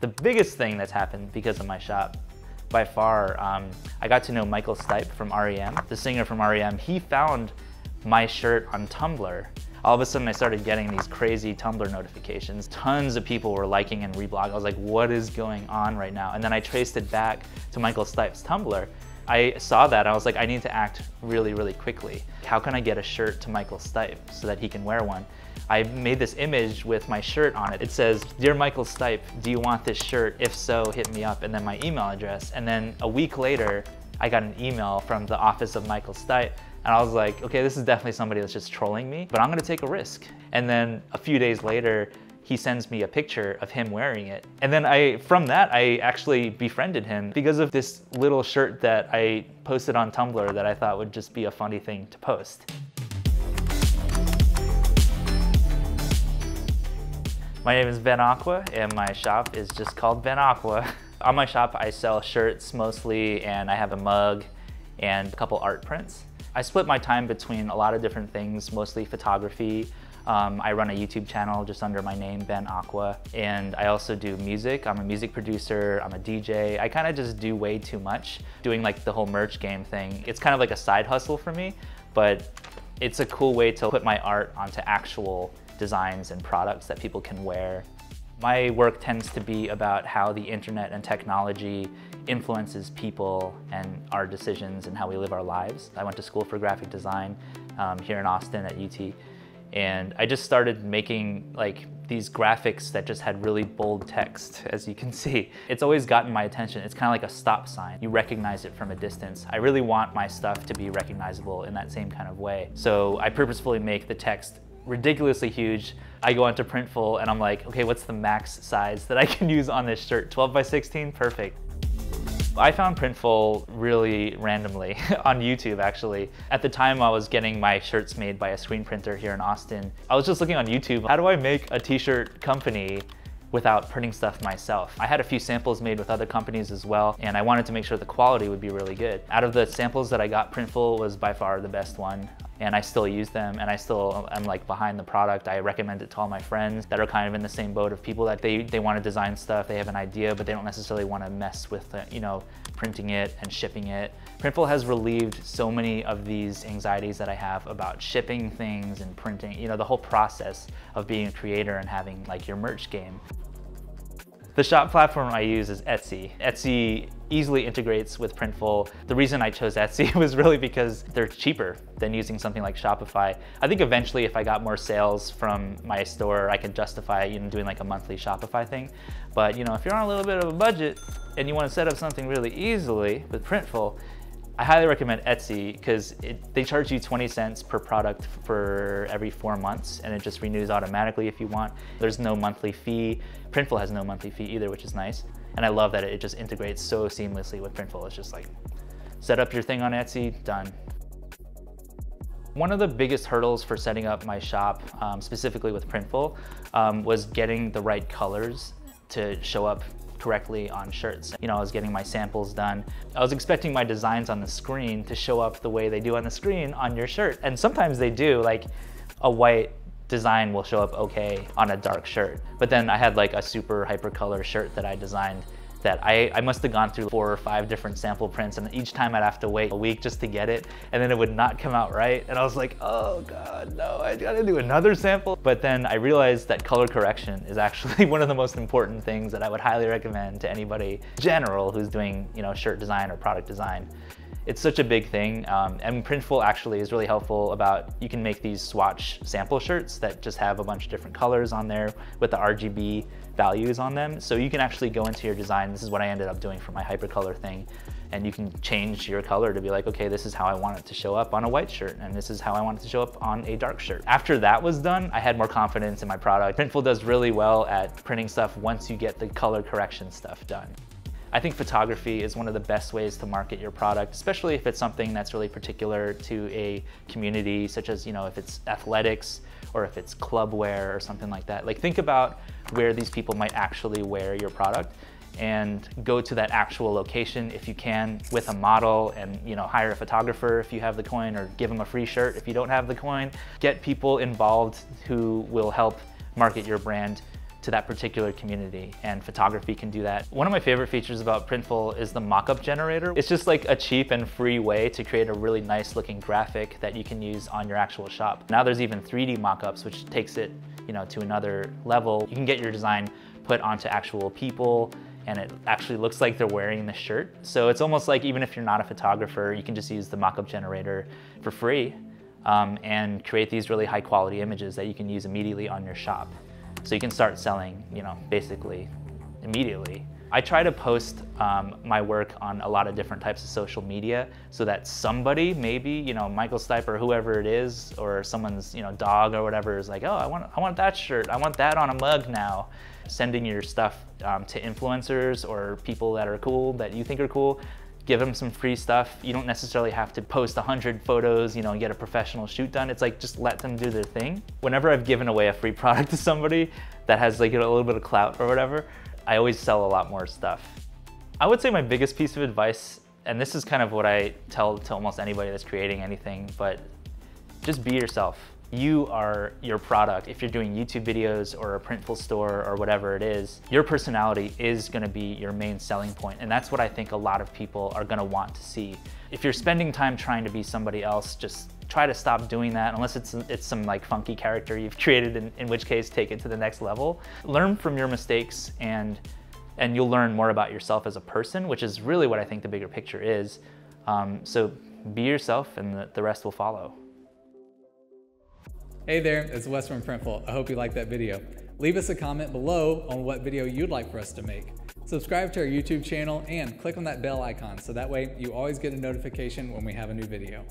The biggest thing that's happened because of my shop, by far, I got to know Michael Stipe from REM, the singer from REM. He found my shirt on Tumblr. All of a sudden I started getting these crazy Tumblr notifications. Tons of people were liking and reblogging. I was like, what is going on right now? And then I traced it back to Michael Stipe's Tumblr. I saw that, I was like, I need to act really, really quickly. How can I get a shirt to Michael Stipe so that he can wear one? I made this image with my shirt on it. It says, "Dear Michael Stipe, do you want this shirt? If so, hit me up," and then my email address. And then a week later, I got an email from the office of Michael Stipe, and I was like, okay, this is definitely somebody that's just trolling me, but I'm gonna take a risk. And then a few days later, he sends me a picture of him wearing it. And then from that, I actually befriended him because of this little shirt that I posted on Tumblr that I thought would just be a funny thing to post. My name is Ben Aqua, and my shop is just called Ben Aqua. On my shop, I sell shirts mostly, and I have a mug and a couple art prints. I split my time between a lot of different things, mostly photography. I run a YouTube channel just under my name, Ben Aqua, and I also do music. I'm a music producer, I'm a DJ. I kind of just do way too much, doing like the whole merch game thing. It's kind of like a side hustle for me, but it's a cool way to put my art onto actual designs and products that people can wear. My work tends to be about how the internet and technology influences people and our decisions and how we live our lives. I went to school for graphic design here in Austin at UT, and I just started making like these graphics that just had really bold text, as you can see. It's always gotten my attention. It's kind of like a stop sign. You recognize it from a distance. I really want my stuff to be recognizable in that same kind of way. So I purposefully make the text ridiculously huge. I go onto Printful and I'm like, okay, what's the max size that I can use on this shirt? 12 by 16, perfect. I found Printful really randomly on YouTube, actually. At the time I was getting my shirts made by a screen printer here in Austin. I was just looking on YouTube, how do I make a t-shirt company without printing stuff myself? I had a few samples made with other companies as well, and I wanted to make sure the quality would be really good. Out of the samples that I got, Printful was by far the best one, and I still use them, and I still am like behind the product. I recommend it to all my friends that are kind of in the same boat of people that they want to design stuff, they have an idea, but they don't necessarily want to mess with printing it and shipping it. Printful has relieved so many of these anxieties that I have about shipping things and printing, the whole process of being a creator and having like your merch game. The shop platform I use is Etsy. Etsy easily integrates with Printful. The reason I chose Etsy was really because they're cheaper than using something like Shopify. I think eventually if I got more sales from my store, I could justify doing like a monthly Shopify thing. But if you're on a little bit of a budget and you want to set up something really easily with Printful, I highly recommend Etsy because they charge you 20 cents per product for every 4 months, and it just renews automatically if you want. There's no monthly fee. Printful has no monthly fee either, which is nice. And I love that it just integrates so seamlessly with Printful. It's just like, set up your thing on Etsy, done. One of the biggest hurdles for setting up my shop, specifically with Printful, was getting the right colors to show up correctly on shirts. I was getting my samples done. I was expecting my designs on the screen to show up the way they do on the screen on your shirt. And sometimes they do, like a white design will show up okay on a dark shirt. But then I had like a super hypercolor shirt that I designed that I must have gone through 4 or 5 different sample prints, and each time I'd have to wait a week just to get it, and then it would not come out right. And I was like, oh God, no, I gotta do another sample. But then I realized that color correction is actually one of the most important things that I would highly recommend to anybody in general who's doing shirt design or product design. It's such a big thing, and Printful actually is really helpful about, you can make these swatch sample shirts that just have a bunch of different colors on there with the RGB values on them. So you can actually go into your design. This is what I ended up doing for my hypercolor thing. And you can change your color to be like, okay, this is how I want it to show up on a white shirt, and this is how I want it to show up on a dark shirt. After that was done, I had more confidence in my product. Printful does really well at printing stuff once you get the color correction stuff done. I think photography is one of the best ways to market your product, especially if it's something that's really particular to a community, such as, if it's athletics or if it's club wear or something like that. Like, think about where these people might actually wear your product and go to that actual location if you can with a model, and hire a photographer if you have the coin, or give them a free shirt if you don't have the coin. Get people involved who will help market your brand to that particular community, and photography can do that. One of my favorite features about Printful is the mockup generator. It's just like a cheap and free way to create a really nice looking graphic that you can use on your actual shop. Now there's even 3D mockups, which takes it, to another level. You can get your design put onto actual people, and it actually looks like they're wearing the shirt. So it's almost like even if you're not a photographer, you can just use the mockup generator for free and create these really high quality images that you can use immediately on your shop. So you can start selling, basically immediately. I try to post my work on a lot of different types of social media so that somebody, maybe, Michael Stipe or whoever it is, or someone's, dog or whatever is like, oh, I want that shirt. I want that on a mug now. Sending your stuff to influencers or people that are cool, that you think are cool. Give them some free stuff. You don't necessarily have to post 100 photos, and get a professional shoot done. It's like, just let them do their thing. Whenever I've given away a free product to somebody that has like a little bit of clout or whatever, I always sell a lot more stuff. I would say my biggest piece of advice, and this is kind of what I tell to almost anybody that's creating anything, but just be yourself. You are your product. If you're doing YouTube videos or a Printful store or whatever it is, your personality is gonna be your main selling point. And that's what I think a lot of people are gonna want to see. If you're spending time trying to be somebody else, just try to stop doing that, unless it's some like funky character you've created, in which case take it to the next level. Learn from your mistakes, and you'll learn more about yourself as a person, which is really what I think the bigger picture is. So be yourself, and the rest will follow. Hey there, it's Wes from Printful. I hope you liked that video. Leave us a comment below on what video you'd like for us to make. Subscribe to our YouTube channel and click on that bell icon so that way you always get a notification when we have a new video.